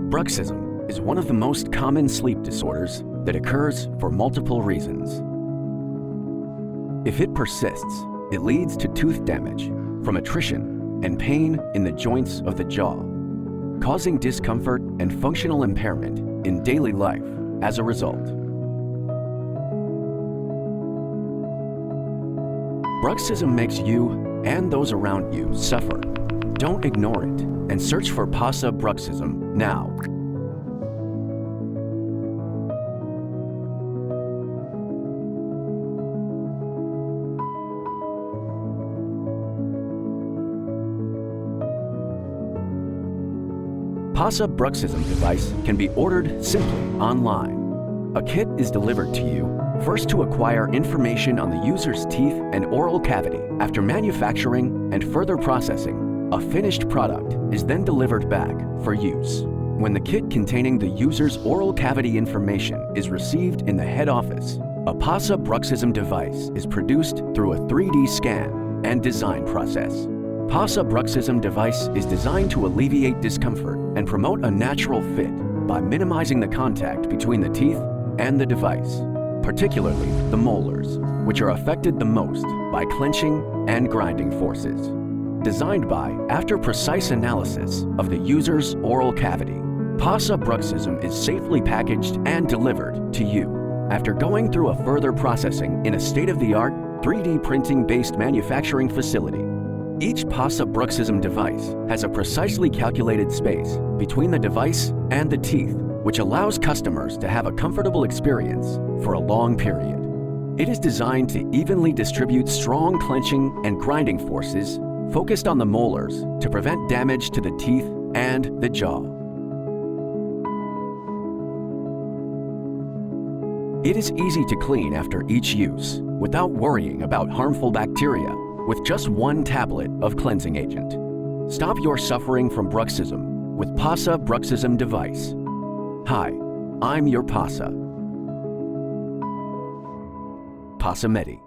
Bruxism is one of the most common sleep disorders that occurs for multiple reasons. If it persists, it leads to tooth damage from attrition and pain in the joints of the jaw, causing discomfort and functional impairment in daily life as a result. Bruxism makes you and those around you suffer. Don't ignore it and search for Pasa Bruxism now. Pasa Bruxism device can be ordered simply online. A kit is delivered to you, first to acquire information on the user's teeth and oral cavity. After manufacturing and further processing, a finished product is then delivered back for use. When the kit containing the user's oral cavity information is received in the head office, a Pasa Bruxism device is produced through a 3D scan and design process. Pasa Bruxism device is designed to alleviate discomfort and promote a natural fit by minimizing the contact between the teeth and the device, particularly the molars, which are affected the most by clenching and grinding forces. Designed by, after precise analysis of the user's oral cavity, Pasa Bruxism is safely packaged and delivered to you after going through a further processing in a state-of-the-art 3D printing-based manufacturing facility. Each Pasa Bruxism device has a precisely calculated space between the device and the teeth, which allows customers to have a comfortable experience for a long period. It is designed to evenly distribute strong clenching and grinding forces focused on the molars to prevent damage to the teeth and the jaw. It is easy to clean after each use without worrying about harmful bacteria with just one tablet of cleansing agent. Stop your suffering from bruxism with Pasa Bruxism device. Hi, I'm your Pasa. Pasamedi.